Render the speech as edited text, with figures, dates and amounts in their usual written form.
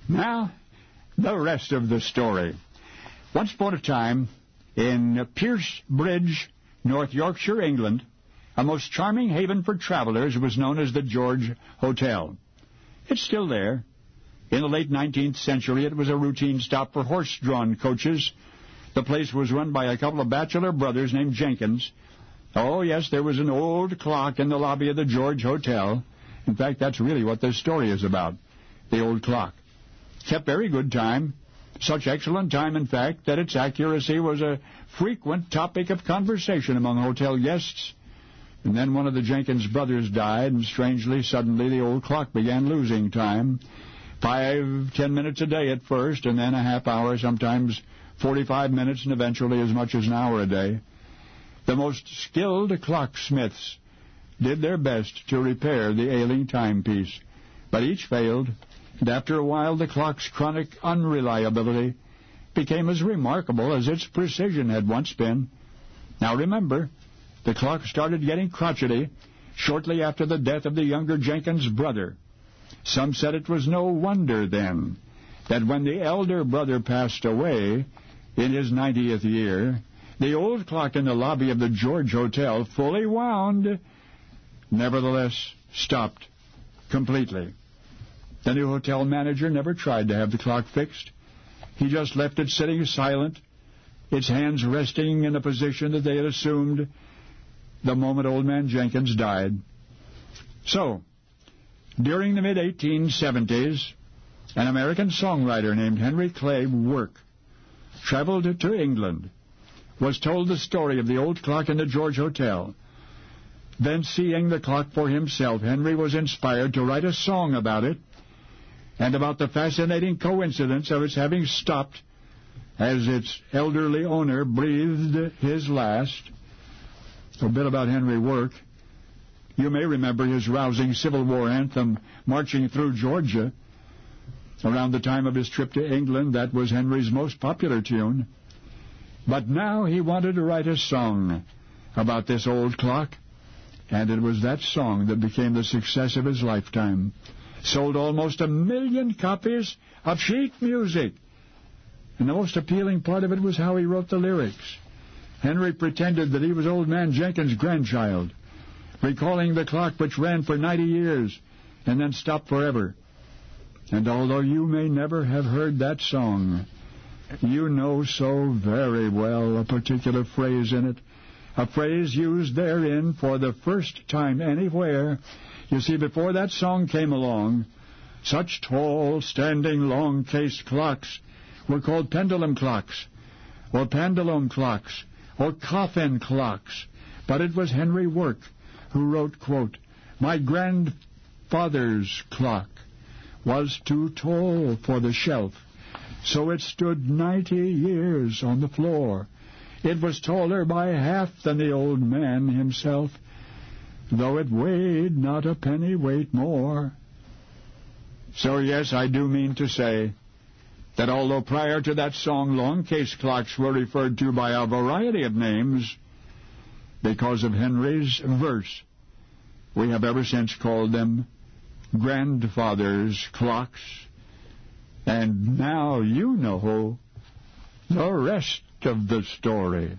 Now, the rest of the story. Once upon a time, in Pierce Bridge, North Yorkshire, England, a most charming haven for travelers was known as the George Hotel. It's still there. In the late 19th century, it was a routine stop for horse-drawn coaches. The place was run by a couple of bachelor brothers named Jenkins. Oh, yes, there was an old clock in the lobby of the George Hotel. In fact, that's really what this story is about, the old clock. Kept very good time, such excellent time, in fact, that its accuracy was a frequent topic of conversation among hotel guests. And then one of the Jenkins brothers died, and strangely, suddenly, the old clock began losing time. 5-10 minutes a day at first, and then a half hour, sometimes 45 minutes, and eventually as much as an hour a day. The most skilled clocksmiths did their best to repair the ailing timepiece, but each failed, and after a while the clock's chronic unreliability became as remarkable as its precision had once been. Now remember, the clock started getting crotchety shortly after the death of the younger Jenkins brother. Some said it was no wonder, then, that when the elder brother passed away in his 90th year, the old clock in the lobby of the George Hotel, fully wound, nevertheless stopped completely. The new hotel manager never tried to have the clock fixed. He just left it sitting silent, its hands resting in a position that they had assumed the moment old man Jenkins died. So, during the mid-1870s, an American songwriter named Henry Clay Work traveled to England, was told the story of the old clock in the George Hotel. Then, seeing the clock for himself, Henry was inspired to write a song about it and about the fascinating coincidence of its having stopped as its elderly owner breathed his last. A bit about Henry Work. You may remember his rousing Civil War anthem, Marching Through Georgia. Around the time of his trip to England, that was Henry's most popular tune. But now he wanted to write a song about this old clock, and it was that song that became the success of his lifetime. Sold almost 1 million copies of sheet music. And the most appealing part of it was how he wrote the lyrics. Henry pretended that he was old man Jenkins' grandchild, recalling the clock which ran for 90 years and then stopped forever. And although you may never have heard that song, you know so very well a particular phrase in it, a phrase used therein for the first time anywhere. You see, before that song came along, such tall, standing, long-cased clocks were called pendulum clocks, or pendulum clocks, or coffin clocks. But it was Henry Work who wrote, quote, "My grandfather's clock was too tall for the shelf, so it stood 90 years on the floor. It was taller by half than the old man himself, though it weighed not a pennyweight more." So yes, I do mean to say that although prior to that song long case clocks were referred to by a variety of names, because of Henry's verse, we have ever since called them grandfather's clocks. And now you know the rest of the story.